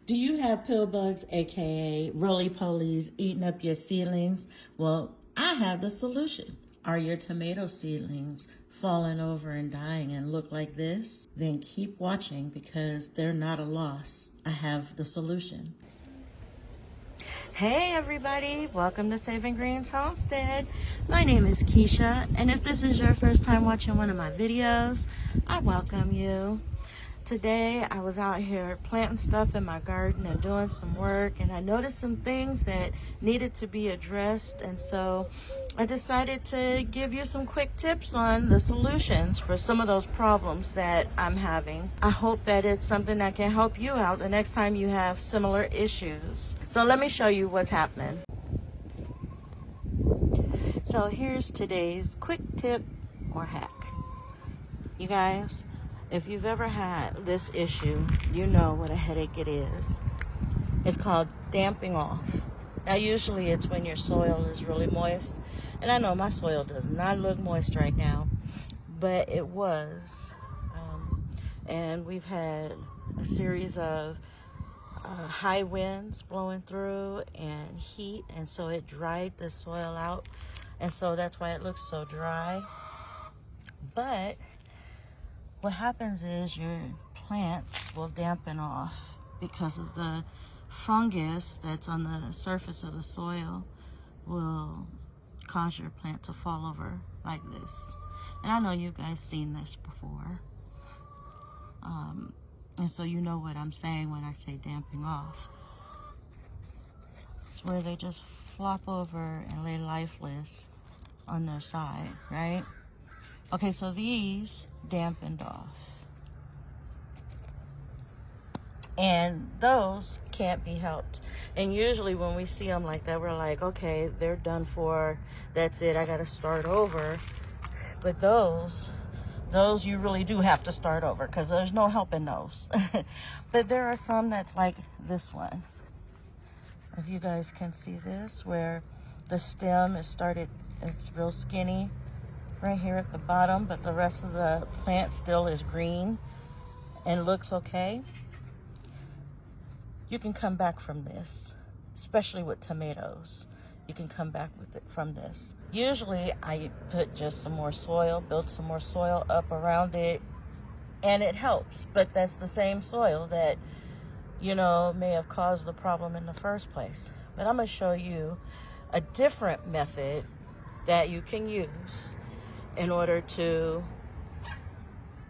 Do you have pill bugs, aka roly-polies, eating up your seedlings? Well, I have the solution. Are your tomato seedlings falling over and dying and look like this? Then keep watching because they're not a loss. I have the solution. Hey everybody, welcome to Saving Greens Homestead. My name is Keisha, and if this is your first time watching one of my videos, I welcome you. Today I was out here planting stuff in my garden and doing some work, and I noticed some things that needed to be addressed, and so I decided to give you some quick tips on the solutions for some of those problems that I'm having. I hope that it's something that can help you out the next time you have similar issues. So let me show you what's happening. So here's today's quick tip or hack. You guys, if you've ever had this issue, you know what a headache it is. It's called damping off. Now usually it's when your soil is really moist, and I know my soil does not look moist right now, but it was. And we've had a series of high winds blowing through and heat, and so it dried the soil out, and so that's why it looks so dry. But what happens is your plants will dampen off because of the fungus that's on the surface of the soil will cause your plant to fall over like this. And I know you guys seen this before. And so you know what I'm saying when I say damping off. It's where they just flop over and lay lifeless on their side, right? Okay, so these dampened off. And those can't be helped. And usually when we see them like that, we're like, okay, they're done for. That's it, I gotta start over. But those you really do have to start over because there's no helping those. But there are some that's like this one. If you guys can see this, where the stem is it's real skinny right here at the bottom, but the rest of the plant still is green and looks okay. You can come back from this, especially with tomatoes. You can come back with it from this. Usually I put just some more soil, build some more soil up around it, and it helps. But that's the same soil that, you know, may have caused the problem in the first place. But I'm gonna show you a different method that you can use in order to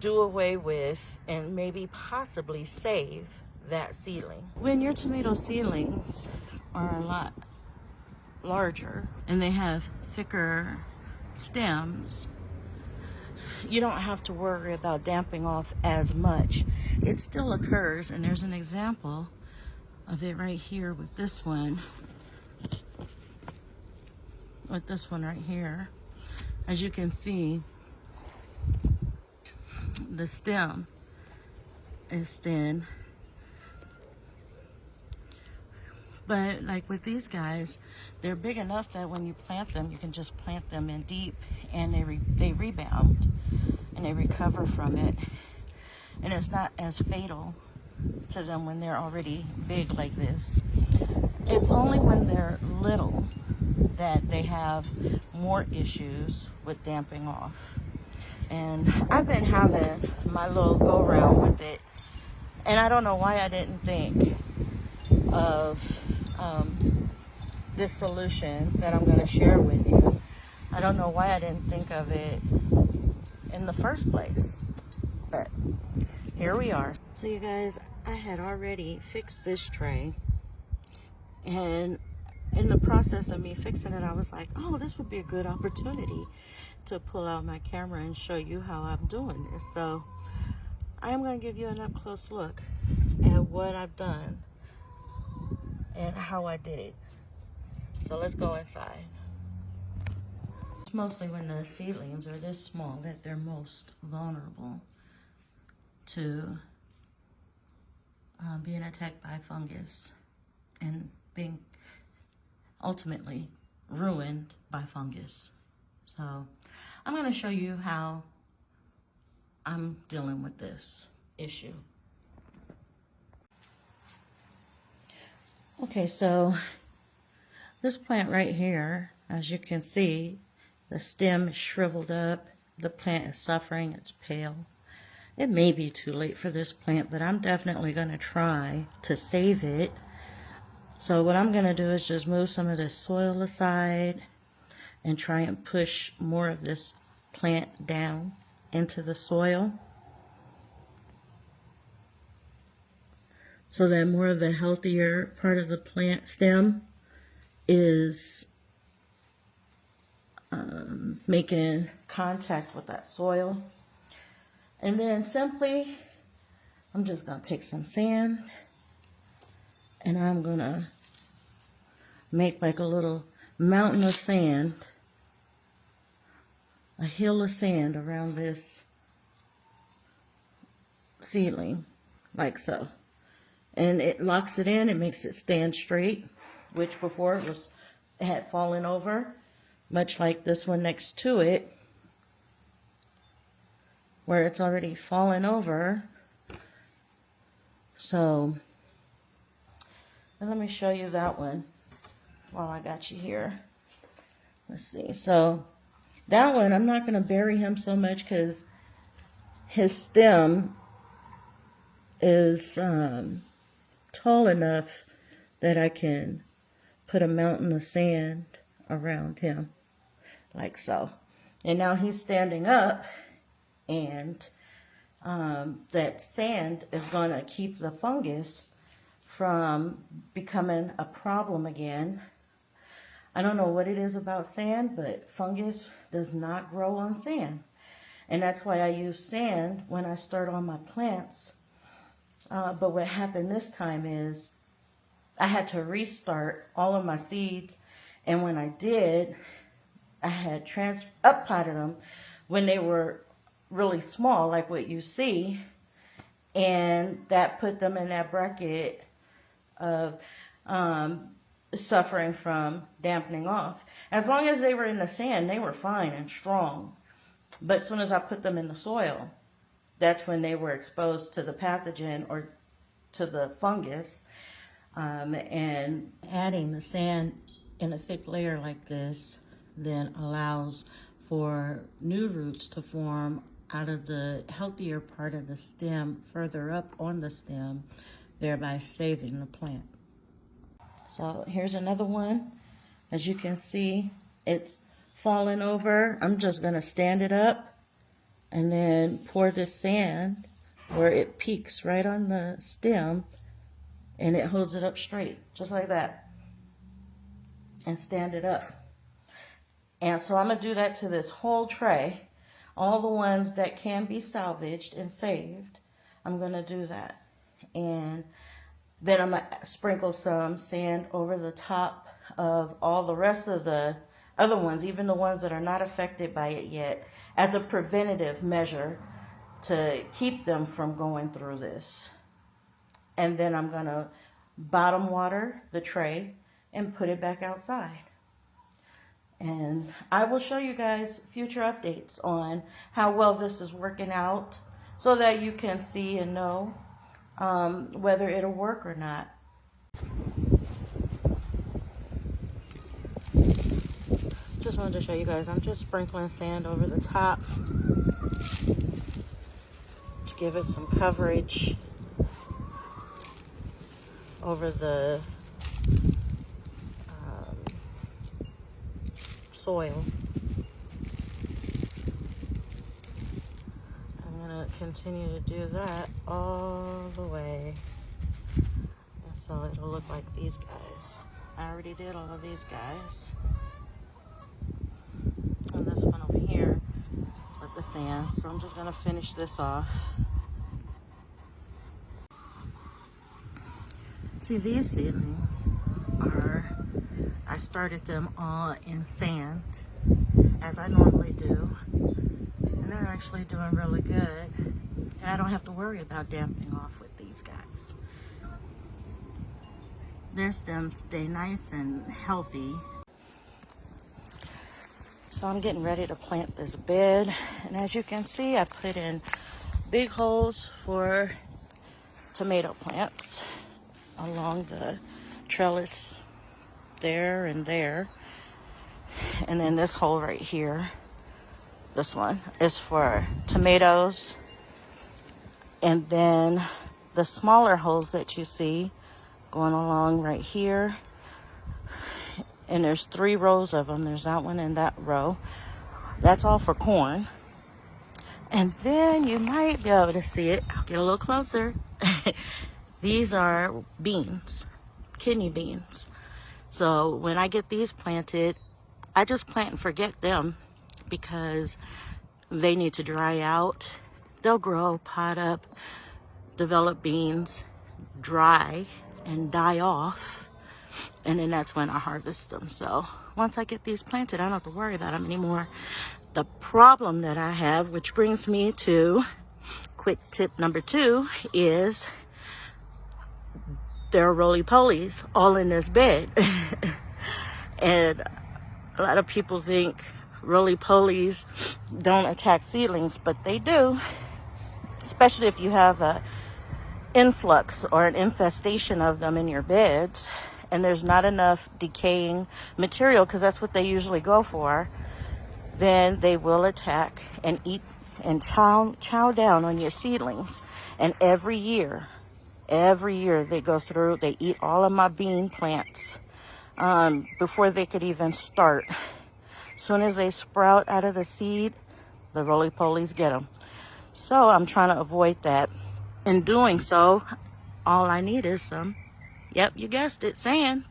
do away with and maybe possibly save that seedling. When your tomato seedlings are a lot larger and they have thicker stems, you don't have to worry about damping off as much. It still occurs, and there's an example of it right here with this one. With this one right here. As you can see, the stem is thin. But like with these guys, they're big enough that when you plant them, you can just plant them in deep, and they rebound and they recover from it. And it's not as fatal to them when they're already big like this. It's only when they're little that they have more issues with damping off. And I've been having my little go around with it, and I don't know why I didn't think of this solution that I'm going to share with you. I don't know why I didn't think of it in the first place, but here we are. So you guys, I had already fixed this tray, and in the process of me fixing it, I was like, oh, this would be a good opportunity to pull out my camera and show you how I'm doing this. So I'm going to give you an up close look at what I've done and how I did it. So let's go inside. It's mostly when the seedlings are this small that they're most vulnerable to being attacked by fungus and being ultimately ruined by fungus. So I'm going to show you how I'm dealing with this issue. Okay, so this plant right here, as you can see, the stem is shriveled up. The plant is suffering. It's pale. It may be too late for this plant, but I'm definitely going to try to save it. So what I'm going to do is just move some of this soil aside and try and push more of this plant down into the soil so that more of the healthier part of the plant stem is making contact with that soil. And then simply, I'm just going to take some sand and I'm going to make like a little mountain of sand, a hill of sand around this seedling, like so. And it locks it in, it makes it stand straight, which before it had fallen over, much like this one next to it, where it's already fallen over. So, and let me show you that one while I got you here. Let's see. So, that one, I'm not going to bury him so much because his stem is tall enough that I can put a mountain of sand around him, like so. And now he's standing up, and that sand is going to keep the fungus from becoming a problem again. I don't know what it is about sand, but fungus does not grow on sand. And that's why I use sand when I start on my plants. But what happened this time is I had to restart all of my seeds. And when I did, I had up-potted them when they were really small, like what you see. And that put them in that bracket of suffering from dampening off. As long as they were in the sand, they were fine and strong. But as soon as I put them in the soil, that's when they were exposed to the pathogen or to the fungus. And adding the sand in a thick layer like this then allows for new roots to form out of the healthier part of the stem further up on the stem, thereby saving the plant. So here's another one. As you can see, it's fallen over. I'm just going to stand it up and then pour this sand where it peaks right on the stem, and it holds it up straight, just like that, and stand it up. And so I'm going to do that to this whole tray. All the ones that can be salvaged and saved, I'm going to do that. And then I'm going to sprinkle some sand over the top of all the rest of the other ones, even the ones that are not affected by it yet, as a preventative measure to keep them from going through this. And then I'm going to bottom water the tray and put it back outside. And I will show you guys future updates on how well this is working out so that you can see and know whether it'll work or not. Just wanted to show you guys, I'm just sprinkling sand over the top to give it some coverage over the soil. I'm going to continue to do that all the way, and so it'll look like these guys. I already did all of these guys, and this one over here with the sand, so I'm just going to finish this off. See, these seedlings I started them all in sand, as I normally do, and they're actually doing really good, and I don't have to worry about dampening off with these guys. Their stems stay nice and healthy. So I'm getting ready to plant this bed, and as you can see, I put in big holes for tomato plants along the trellis there and there. And then this hole right here, this one, is for tomatoes. And then the smaller holes that you see going along right here, and there's 3 rows of them. There's that one and that row. That's all for corn. And then you might be able to see it. I'll get a little closer. These are beans, kidney beans. So when I get these planted, I just plant and forget them because they need to dry out. They'll grow, pot up, develop beans, dry, and die off. And then that's when I harvest them. So once I get these planted, I don't have to worry about them anymore. The problem that I have, which brings me to quick tip number 2, is there are roly-polies all in this bed. And a lot of people think roly-polies don't attack seedlings, but they do, especially if you have an influx or an infestation of them in your beds and there's not enough decaying material, because that's what they usually go for. Then they will attack and eat and chow down on your seedlings. And every year they go through, they eat all of my bean plants before they could even start. As soon as they sprout out of the seed, the roly-polies get them. So I'm trying to avoid that. In doing so, all I need is some, yep, you guessed it, sand.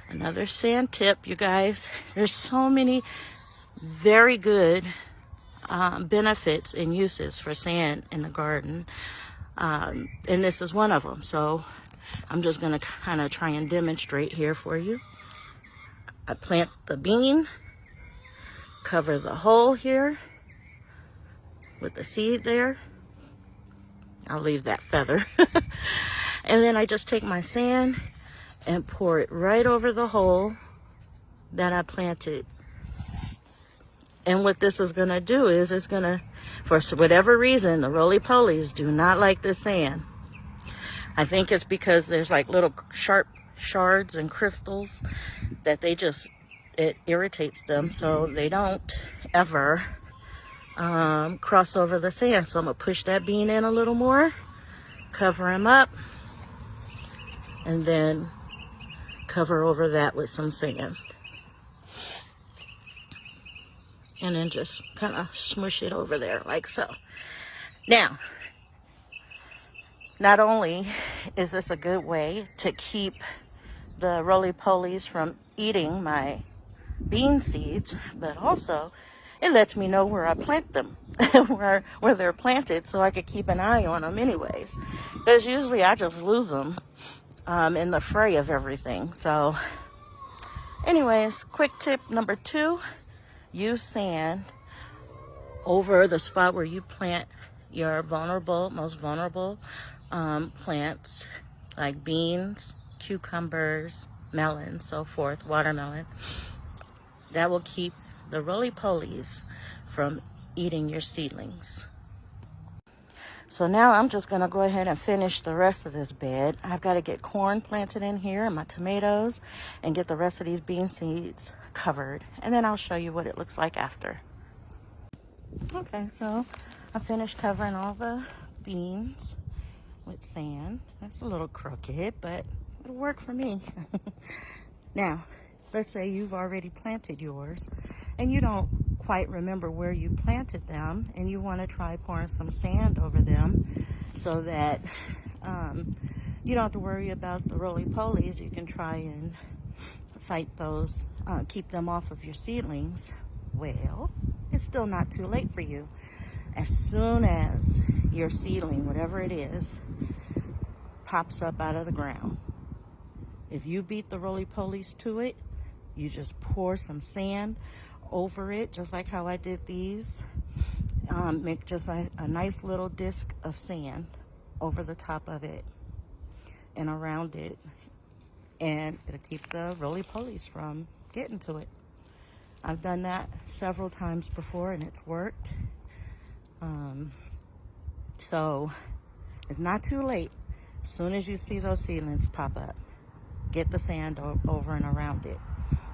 Another sand tip, you guys. There's so many very good benefits and uses for sand in the garden, and this is one of them. So I'm just going to kind of try and demonstrate here for you. I plant the bean, cover the hole here with the seed there. I'll leave that feather. And then I just take my sand and pour it right over the hole that I planted. And what this is going to do is it's going to, for whatever reason, the roly-polies do not like the sand. I think it's because there's like little sharp shards and crystals that it irritates them. So they don't ever cross over the sand. So I'm going to push that bean in a little more, cover him up, and then cover over that with some sand. And then just kind of smush it over there like so. Now, not only is this a good way to keep the roly-polies from eating my bean seeds, but also it lets me know where I plant them, where they're planted, so I could keep an eye on them anyways. Because usually I just lose them in the fray of everything. So anyways, quick tip number 2. Use sand over the spot where you plant your most vulnerable plants, like beans, cucumbers, melons, so forth, watermelon. That will keep the roly-polies from eating your seedlings. So now I'm just going to go ahead and finish the rest of this bed. I've got to get corn planted in here and my tomatoes and get the rest of these bean seeds covered. And then I'll show you what it looks like after. Okay, so I finished covering all the beans with sand. That's a little crooked, but it'll work for me. Now, let's say you've already planted yours and you don't quite remember where you planted them, and you want to try pouring some sand over them so that you don't have to worry about the roly-polies. You can try and fight those, keep them off of your seedlings. Well, it's still not too late for you. As soon as your seedling, whatever it is, pops up out of the ground, if you beat the roly-polies to it, you just pour some sand over it, just like how I did these. Make just a nice little disc of sand over the top of it and around it, and it'll keep the roly-polies from getting to it. I've done that several times before and it's worked. So it's not too late. As soon as you see those seedlings pop up, get the sand over and around it,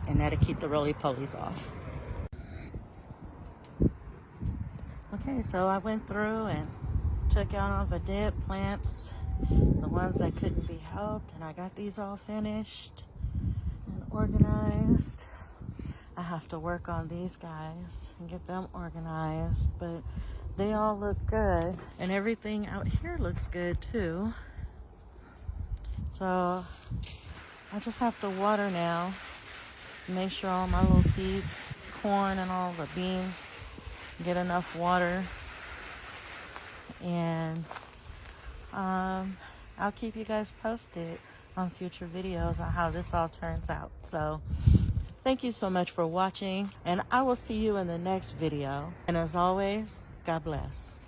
and that'll keep the roly-polies off. Okay, so I went through and took out all the dead plants, the ones that couldn't be helped, and I got these all finished and organized. I have to work on these guys and get them organized, but they all look good, and everything out here looks good too. So I just have to water now, make sure all my little seeds, corn and all the beans, get enough water, and I'll keep you guys posted on future videos on how this all turns out. So thank you so much for watching, and I will see you in the next video. And as always, God bless.